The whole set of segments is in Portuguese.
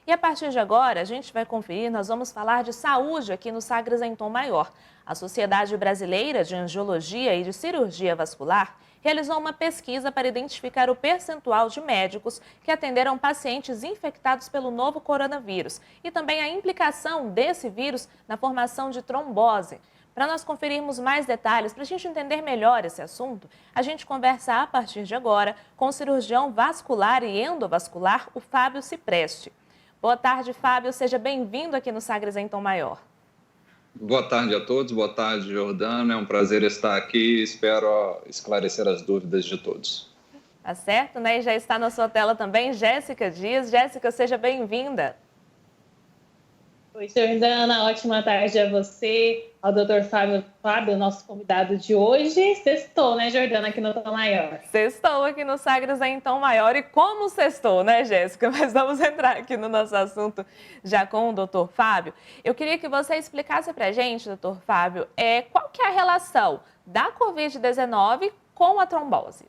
E a partir de agora, a gente vai conferir, nós vamos falar de saúde aqui no Sagres em Tom Maior. A Sociedade Brasileira de Angiologia e de Cirurgia Vascular realizou uma pesquisa para identificar o percentual de médicos que atenderam pacientes infectados pelo novo coronavírus e também a implicação desse vírus na formação de trombose. Para nós conferirmos mais detalhes, para a gente entender melhor esse assunto, a gente conversa a partir de agora com o cirurgião vascular e endovascular, o Fábio Cipreste. Boa tarde, Fábio. Seja bem-vindo aqui no Sagres em Tom Maior. Boa tarde a todos, boa tarde, Jordana. É um prazer estar aqui e espero esclarecer as dúvidas de todos. Tá certo, né? E já está na sua tela também Jéssica Dias. Jéssica, seja bem-vinda. Oi, Jordana. Ótima tarde a você, ao Dr. Fábio, nosso convidado de hoje. Sextou, né, Jordana, aqui no Tom Maior? Sextou aqui no Sagres em Tom Maior. E como sextou, né, Jéssica? Mas vamos entrar aqui no nosso assunto já com o Dr. Fábio. Eu queria que você explicasse pra gente, Dr. Fábio, qual que é a relação da Covid-19 com a trombose?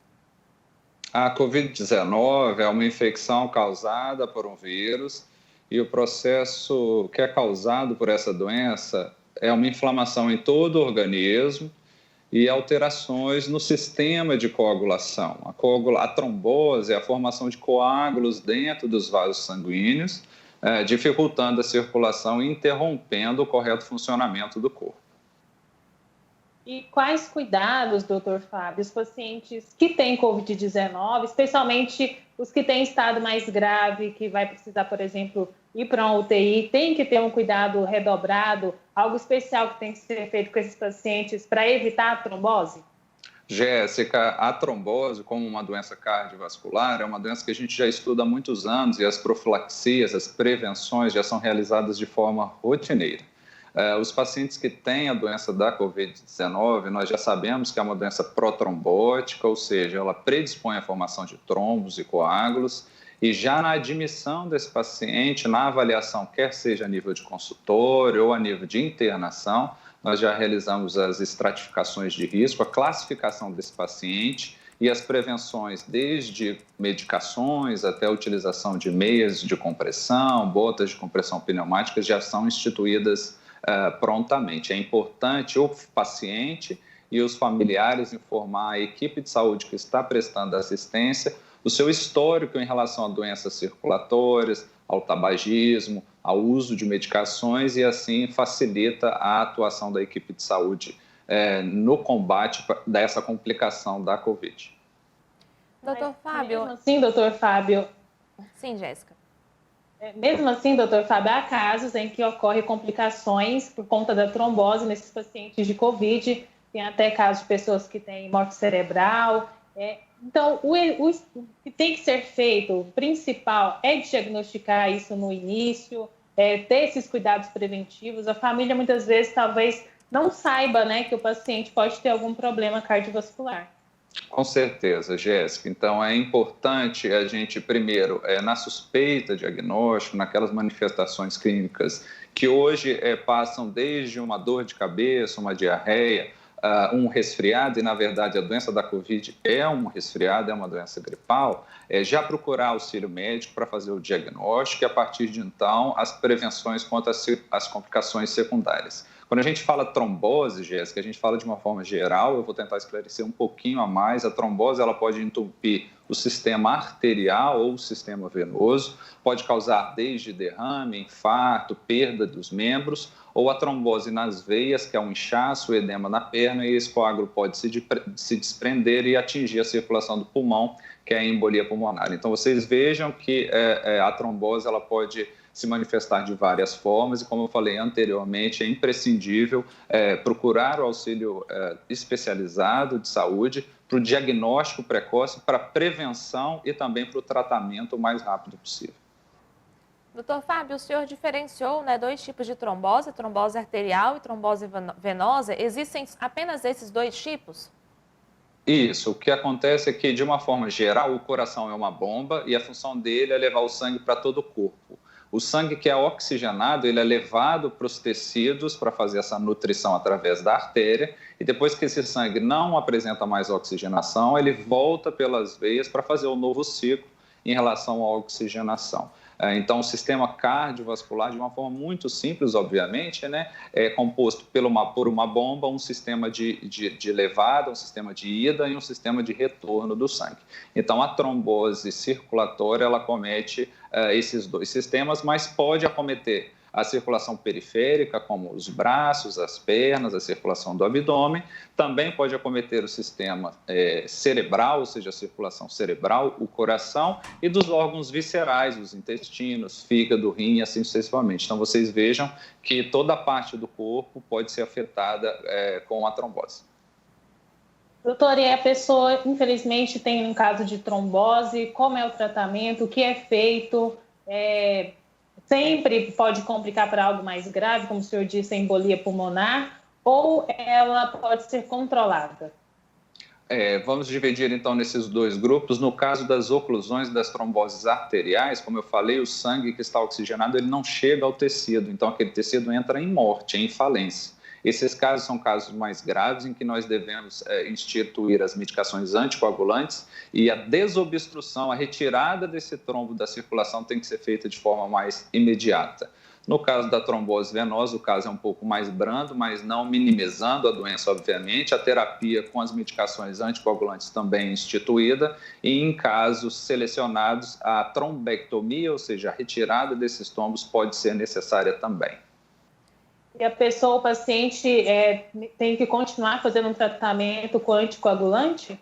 A Covid-19 é uma infecção causada por um vírus. E o processo que é causado por essa doença é uma inflamação em todo o organismo e alterações no sistema de coagulação. A trombose é a formação de coágulos dentro dos vasos sanguíneos, dificultando a circulação e interrompendo o correto funcionamento do corpo. E quais cuidados, doutor Fábio, os pacientes que têm Covid-19, especialmente os que têm estado mais grave, que vai precisar, por exemplo, ir para uma UTI, tem que ter um cuidado redobrado, algo especial que tem que ser feito com esses pacientes para evitar a trombose? Jéssica, a trombose, como uma doença cardiovascular, é uma doença que a gente já estuda há muitos anos e as profilaxias, as prevenções já são realizadas de forma rotineira. Os pacientes que têm a doença da Covid-19, nós já sabemos que é uma doença protrombótica, ou seja, ela predispõe à formação de trombos e coágulos, e já na admissão desse paciente, na avaliação, quer seja a nível de consultório ou a nível de internação, nós já realizamos as estratificações de risco, a classificação desse paciente e as prevenções, desde medicações até a utilização de meias de compressão, botas de compressão pneumáticas, já são instituídas prontamente. É importante o paciente e os familiares informar a equipe de saúde que está prestando assistência o seu histórico em relação a doenças circulatórias, ao tabagismo, ao uso de medicações e assim facilita a atuação da equipe de saúde no combate dessa complicação da Covid. Doutor Fábio... Mesmo assim, doutor Fábio... Sim, Jéssica. Mesmo assim, doutor Fábio, há casos em que ocorrem complicações por conta da trombose nesses pacientes de Covid, tem até casos de pessoas que têm morte cerebral. Então, o que tem que ser feito, o principal, é diagnosticar isso no início, ter esses cuidados preventivos. A família, muitas vezes, talvez não saiba, né, que o paciente pode ter algum problema cardiovascular. Com certeza, Jéssica. Então, é importante a gente, primeiro, na suspeita diagnóstico, naquelas manifestações clínicas que hoje passam desde uma dor de cabeça, uma diarreia, um resfriado, e na verdade a doença da Covid é um resfriado, é uma doença gripal, já procurar auxílio médico para fazer o diagnóstico e a partir de então as prevenções contra as complicações secundárias. Quando a gente fala trombose, Jéssica, a gente fala de uma forma geral, eu vou tentar esclarecer um pouquinho a mais. A trombose ela pode entupir o sistema arterial ou o sistema venoso, pode causar desde derrame, infarto, perda dos membros, ou a trombose nas veias, que é um inchaço, edema na perna, e esse coágulo pode se desprender e atingir a circulação do pulmão, que é a embolia pulmonar. Então, vocês vejam que a trombose ela pode se manifestar de várias formas e, como eu falei anteriormente, é imprescindível procurar o auxílio especializado de saúde para o diagnóstico precoce, para a prevenção e também para o tratamento o mais rápido possível. Doutor Fábio, o senhor diferenciou, né, dois tipos de trombose, trombose arterial e trombose venosa. Existem apenas esses dois tipos? Isso, o que acontece é que, de uma forma geral, o coração é uma bomba e a função dele é levar o sangue para todo o corpo. O sangue que é oxigenado, ele é levado para os tecidos para fazer essa nutrição através da artéria e depois que esse sangue não apresenta mais oxigenação, ele volta pelas veias para fazer o novo ciclo em relação à oxigenação. Então, o sistema cardiovascular, de uma forma muito simples, obviamente, né, é composto por uma bomba, um sistema de levada, um sistema de ida e um sistema de retorno do sangue. Então, a trombose circulatória, ela acomete esses dois sistemas, mas pode acometer a circulação periférica, como os braços, as pernas, a circulação do abdômen. Também pode acometer o sistema cerebral, ou seja, a circulação cerebral, o coração, e dos órgãos viscerais, os intestinos, fígado, rim, assim sucessivamente. Então, vocês vejam que toda a parte do corpo pode ser afetada com a trombose. Doutor, e a pessoa, infelizmente, tem um caso de trombose, como é o tratamento, o que é feito? Sempre pode complicar para algo mais grave, como o senhor disse, a embolia pulmonar, ou ela pode ser controlada? Vamos dividir, então, nesses dois grupos. No caso das oclusões das tromboses arteriais, como eu falei, o sangue que está oxigenado, ele não chega ao tecido, então aquele tecido entra em morte, em falência. Esses casos são casos mais graves em que nós devemos instituir as medicações anticoagulantes e a desobstrução, a retirada desse trombo da circulação tem que ser feita de forma mais imediata. No caso da trombose venosa, o caso é um pouco mais brando, mas não minimizando a doença, obviamente. A terapia com as medicações anticoagulantes também é instituída e, em casos selecionados, a trombectomia, ou seja, a retirada desses trombos, pode ser necessária também. E a pessoa, o paciente, tem que continuar fazendo um tratamento com anticoagulante?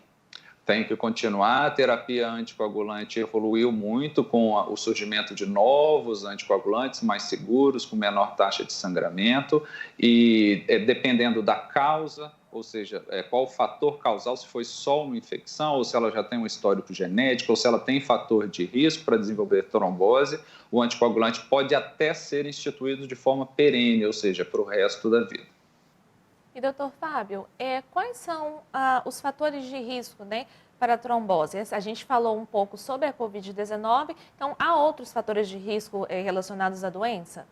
Tem que continuar. A terapia anticoagulante evoluiu muito com o surgimento de novos anticoagulantes mais seguros, com menor taxa de sangramento e dependendo da causa, ou seja, qual o fator causal, se foi só uma infecção ou se ela já tem um histórico genético ou se ela tem fator de risco para desenvolver trombose, o anticoagulante pode até ser instituído de forma perene, ou seja, para o resto da vida. E, doutor Fábio, quais são os fatores de risco, né, para a trombose? A gente falou um pouco sobre a Covid-19, então há outros fatores de risco relacionados à doença?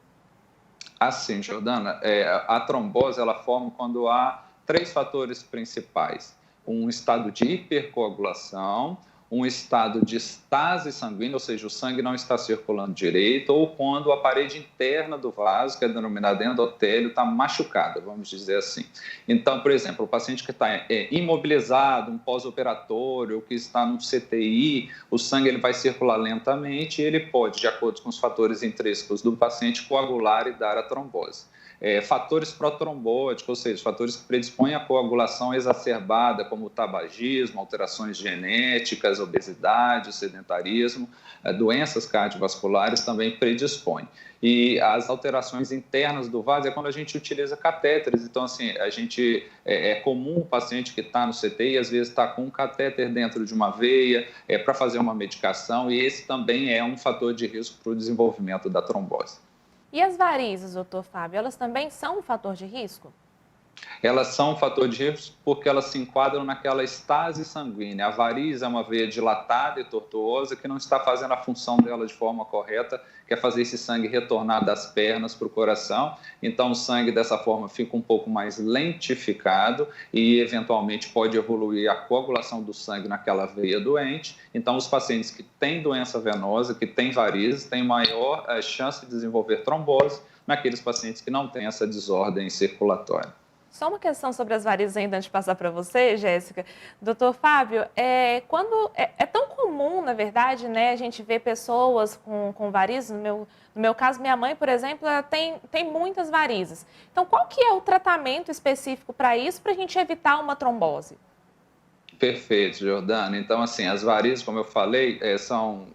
Assim, Jordana, a trombose ela forma quando há 3 fatores principais: um estado de hipercoagulação, um estado de estase sanguínea, ou seja, o sangue não está circulando direito, ou quando a parede interna do vaso, que é denominada endotélio, está machucada, vamos dizer assim. Então, por exemplo, o paciente que está imobilizado, um pós-operatório, ou que está no CTI, o sangue ele vai circular lentamente e ele pode, de acordo com os fatores intrínsecos do paciente, coagular e dar a trombose. Fatores protrombóticos, ou seja, fatores que predispõem à coagulação exacerbada, como o tabagismo, alterações genéticas, obesidade, sedentarismo, doenças cardiovasculares também predispõem. E as alterações internas do vaso é quando a gente utiliza catéteres. Então, assim, é comum o paciente que está no CTI, às vezes está com um catéter dentro de uma veia, para fazer uma medicação, e esse também é um fator de risco para o desenvolvimento da trombose. E as varizes, doutor Fábio, elas também são um fator de risco? Elas são um fator de risco porque elas se enquadram naquela estase sanguínea. A variz é uma veia dilatada e tortuosa que não está fazendo a função dela de forma correta, que é fazer esse sangue retornar das pernas para o coração. Então, o sangue dessa forma fica um pouco mais lentificado e, eventualmente, pode evoluir a coagulação do sangue naquela veia doente. Então, os pacientes que têm doença venosa, que têm varizes, têm maior chance de desenvolver trombose naqueles pacientes que não têm essa desordem circulatória. Só uma questão sobre as varizes ainda antes de passar para você, Jéssica. Doutor Fábio, quando é tão comum, na verdade, né, a gente ver pessoas com varizes, no meu caso, minha mãe, por exemplo, ela tem muitas varizes. Então, qual que é o tratamento específico para isso, para a gente evitar uma trombose? Perfeito, Jordana. Então, assim, as varizes, como eu falei, são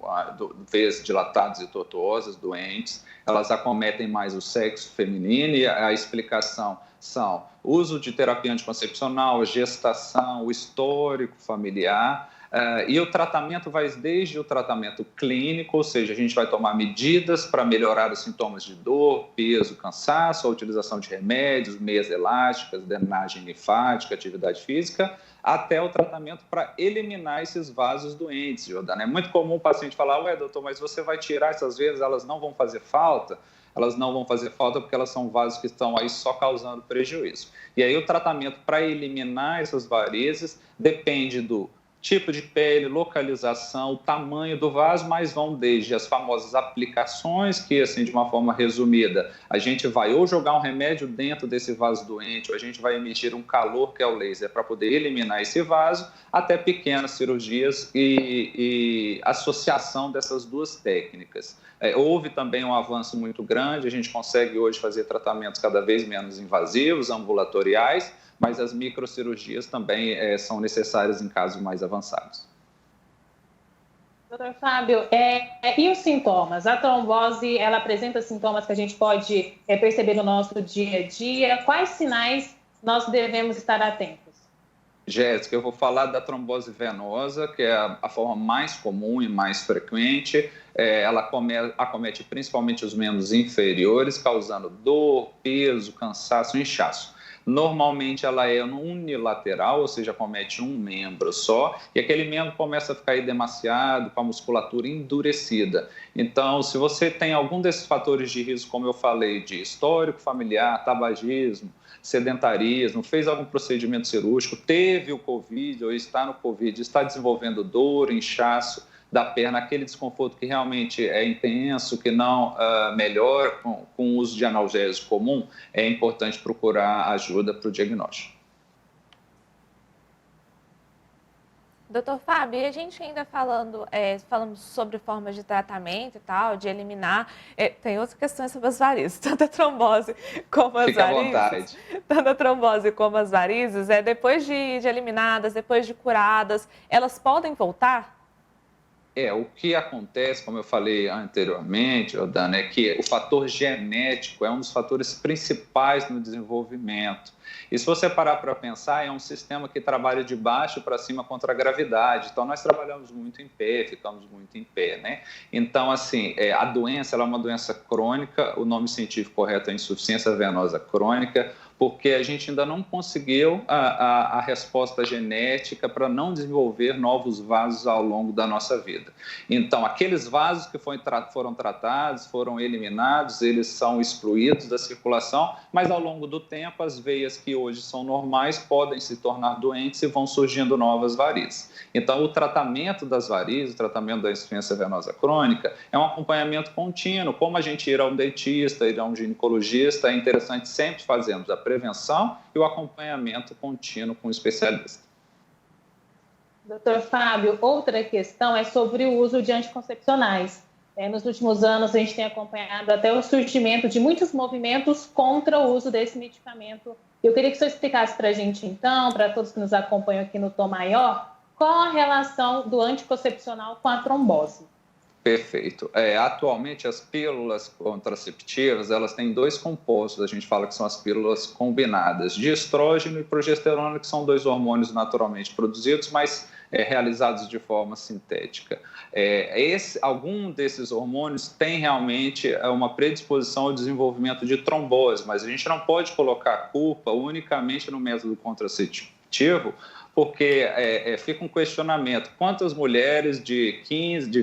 veias dilatadas e tortuosas, doentes. Elas acometem mais o sexo feminino e a explicação são uso de terapia anticoncepcional, gestação, o histórico familiar. E o tratamento vai desde o tratamento clínico, ou seja, a gente vai tomar medidas para melhorar os sintomas de dor, peso, cansaço, a utilização de remédios, meias elásticas, drenagem linfática, atividade física, até o tratamento para eliminar esses vasos doentes, Jordana. É muito comum o paciente falar, ué, doutor, mas você vai tirar essas veias, elas não vão fazer falta? Elas não vão fazer falta porque elas são vasos que estão aí só causando prejuízo. E aí o tratamento para eliminar essas varizes depende do tipo de pele, localização, o tamanho do vaso, mas vão desde as famosas aplicações, que, assim, de uma forma resumida, a gente vai ou jogar um remédio dentro desse vaso doente, ou a gente vai emitir um calor, que é o laser, para poder eliminar esse vaso, até pequenas cirurgias e associação dessas duas técnicas. Houve também um avanço muito grande, a gente consegue hoje fazer tratamentos cada vez menos invasivos, ambulatoriais, mas as microcirurgias também são necessárias em casos mais avançados. Doutor Fábio, e os sintomas? A trombose, ela apresenta sintomas que a gente pode perceber no nosso dia a dia? Quais sinais nós devemos estar atentos? Jéssica, eu vou falar da trombose venosa, que é a forma mais comum e mais frequente. Ela acomete principalmente os membros inferiores, causando dor, peso, cansaço, inchaço. Normalmente ela é unilateral, ou seja, acomete um membro só, e aquele membro começa a ficar edemaciado, com a musculatura endurecida. Então, se você tem algum desses fatores de risco, como eu falei, de histórico familiar, tabagismo, sedentarismo, fez algum procedimento cirúrgico, teve o Covid ou está no Covid, está desenvolvendo dor, inchaço da perna, aquele desconforto que realmente é intenso, que não melhora com o uso de analgésico comum, é importante procurar ajuda para o diagnóstico. Doutor Fábio, e a gente ainda falamos sobre formas de tratamento e tal, de eliminar, tem outras questões sobre as varizes, tanto a trombose como as Fica varizes. à vontade. Tanto a trombose como as varizes, depois de eliminadas, depois de curadas, elas podem voltar? O que acontece, como eu falei anteriormente, Dana, é que o fator genético é um dos fatores principais no desenvolvimento. E se você parar para pensar, é um sistema que trabalha de baixo para cima contra a gravidade. Então, nós trabalhamos muito em pé, ficamos muito em pé, né? Então, assim, a doença ela é uma doença crônica, o nome científico correto é insuficiência venosa crônica, porque a gente ainda não conseguiu a resposta genética para não desenvolver novos vasos ao longo da nossa vida. Então, aqueles vasos que foram tratados, foram eliminados, eles são excluídos da circulação, mas ao longo do tempo, as veias que hoje são normais podem se tornar doentes e vão surgindo novas varizes. Então, o tratamento das varizes, o tratamento da insuficiência venosa crônica, é um acompanhamento contínuo. Como a gente ir a um dentista, ir a um ginecologista, é interessante sempre fazermos a prevenção e o acompanhamento contínuo com o especialista. Doutor Fábio, outra questão é sobre o uso de anticoncepcionais. Nos últimos anos, a gente tem acompanhado até o surgimento de muitos movimentos contra o uso desse medicamento. Eu queria que o senhor explicasse para a gente, então, para todos que nos acompanham aqui no Tom Maior, qual a relação do anticoncepcional com a trombose? Perfeito. Atualmente, as pílulas contraceptivas, elas têm dois compostos, a gente fala que são as pílulas combinadas, de estrógeno e progesterona, que são dois hormônios naturalmente produzidos, mas realizados de forma sintética. Algum desses hormônios tem realmente uma predisposição ao desenvolvimento de trombose, mas a gente não pode colocar a culpa unicamente no método contraceptivo, porque fica um questionamento. Quantas mulheres de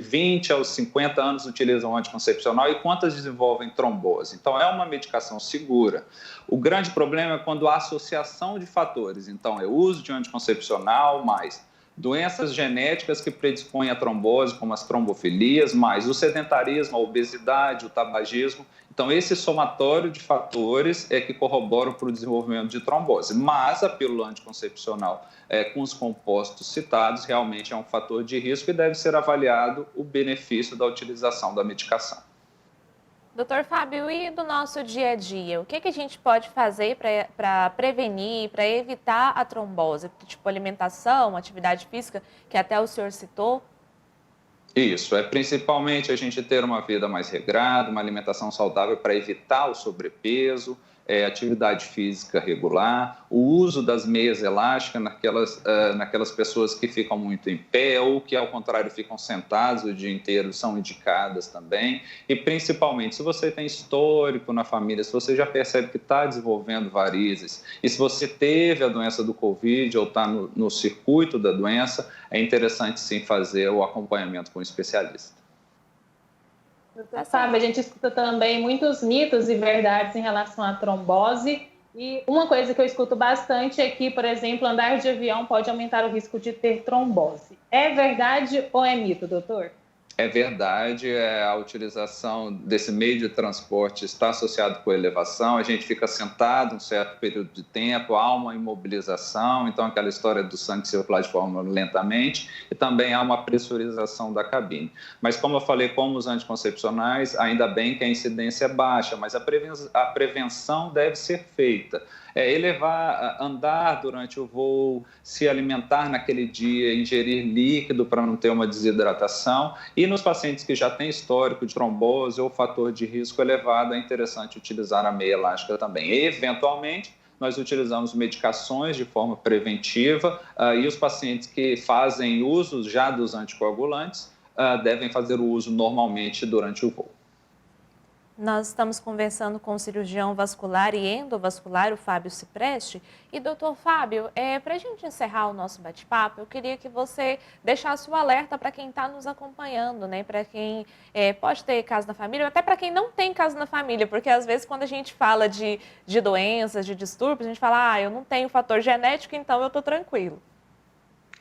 20 aos 50 anos utilizam anticoncepcional e quantas desenvolvem trombose? Então, é uma medicação segura. O grande problema é quando há associação de fatores. Então, é o uso de anticoncepcional, mais doenças genéticas que predispõem à trombose, como as trombofilias, mais o sedentarismo, a obesidade, o tabagismo. Então, esse somatório de fatores é que corroboram para o desenvolvimento de trombose. Mas a pílula anticoncepcional com os compostos citados realmente é um fator de risco e deve ser avaliado o benefício da utilização da medicação. Doutor Fábio, e do nosso dia a dia? O que a gente pode fazer para prevenir, para evitar a trombose? Tipo alimentação, atividade física, que até o senhor citou? Isso, principalmente a gente ter uma vida mais regrada, uma alimentação saudável para evitar o sobrepeso, atividade física regular, o uso das meias elásticas naquelas pessoas que ficam muito em pé ou que, ao contrário, ficam sentadas o dia inteiro, são indicadas também. E, principalmente, se você tem histórico na família, se você já percebe que está desenvolvendo varizes e se você teve a doença do Covid ou está no circuito da doença, é interessante, sim, fazer o acompanhamento com o especialista. Sabe, a gente escuta também muitos mitos e verdades em relação à trombose E uma coisa que eu escuto bastante é que, por exemplo, andar de avião pode aumentar o risco de ter trombose. É verdade ou é mito, doutor? É verdade, a utilização desse meio de transporte está associado com elevação, a gente fica sentado um certo período de tempo, há uma imobilização, então aquela história do sangue circular de forma lentamente, e também há uma pressurização da cabine. Mas como eu falei, como os anticoncepcionais, ainda bem que a incidência é baixa, mas a prevenção deve ser feita. Andar durante o voo, se alimentar naquele dia, ingerir líquido para não ter uma desidratação. E nos pacientes que já têm histórico de trombose ou fator de risco elevado, é interessante utilizar a meia elástica também. E, eventualmente, nós utilizamos medicações de forma preventiva e os pacientes que fazem uso já dos anticoagulantes devem fazer o uso normalmente durante o voo. Nós estamos conversando com o cirurgião vascular e endovascular, o Fábio Cipreste. E, doutor Fábio, para a gente encerrar o nosso bate-papo, eu queria que você deixasse o alerta para quem está nos acompanhando, né? Para quem pode ter caso na família, ou até para quem não tem caso na família, porque às vezes quando a gente fala de doenças, de distúrbios, a gente fala, eu não tenho fator genético, então eu estou tranquilo.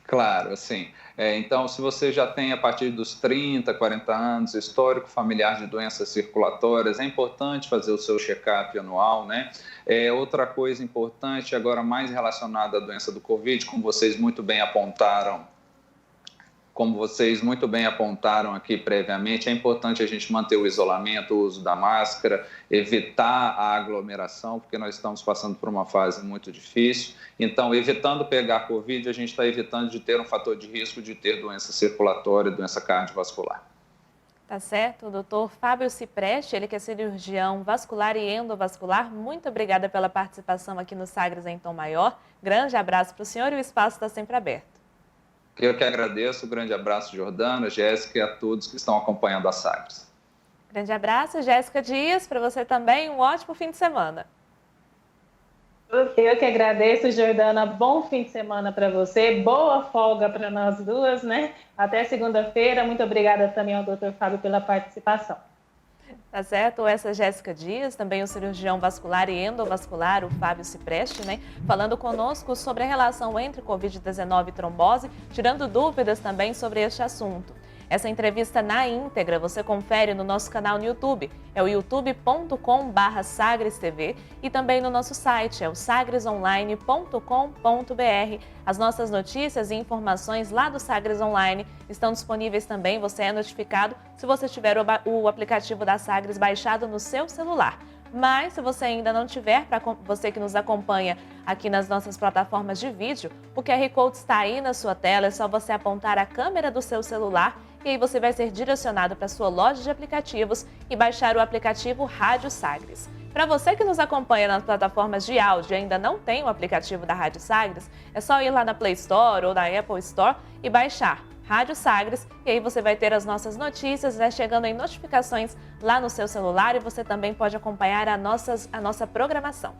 Claro, assim, então se você já tem a partir dos 30, 40 anos, histórico familiar de doenças circulatórias, é importante fazer o seu check-up anual, né? Outra coisa importante, agora mais relacionada à doença do Covid, como vocês muito bem apontaram aqui previamente, é importante a gente manter o isolamento, o uso da máscara, evitar a aglomeração, porque nós estamos passando por uma fase muito difícil. Então, evitando pegar Covid, a gente está evitando de ter um fator de risco de ter doença circulatória, doença cardiovascular. Tá certo, o doutor Fábio Cipreste, ele que é cirurgião vascular e endovascular, muito obrigada pela participação aqui no Sagres em Tom Maior. Grande abraço para o senhor e o espaço está sempre aberto. Eu que agradeço, um grande abraço, Jordana, Jéssica e a todos que estão acompanhando a Sagres. Grande abraço, Jéssica Dias, para você também, um ótimo fim de semana. Eu que agradeço, Jordana, bom fim de semana para você, boa folga para nós duas, né? Até segunda-feira, muito obrigada também ao doutor Fábio pela participação. Tá certo? Essa é Jéssica Dias, também o cirurgião vascular e endovascular, o Fábio Cipreste, né? Falando conosco sobre a relação entre Covid-19 e trombose, tirando dúvidas também sobre este assunto. Essa entrevista na íntegra você confere no nosso canal no YouTube, é o youtube.com/SagresTV e também no nosso site, é o sagresonline.com.br. As nossas notícias e informações lá do Sagres Online estão disponíveis também, você é notificado se você tiver o aplicativo da Sagres baixado no seu celular. Mas se você ainda não tiver, para você que nos acompanha aqui nas nossas plataformas de vídeo, o QR Code está aí na sua tela, é só você apontar a câmera do seu celular e aí você vai ser direcionado para a sua loja de aplicativos e baixar o aplicativo Rádio Sagres. Para você que nos acompanha nas plataformas de áudio e ainda não tem o aplicativo da Rádio Sagres, é só ir lá na Play Store ou na Apple Store e baixar Rádio Sagres, e aí você vai ter as nossas notícias, né, chegando em notificações lá no seu celular e você também pode acompanhar a nossa programação.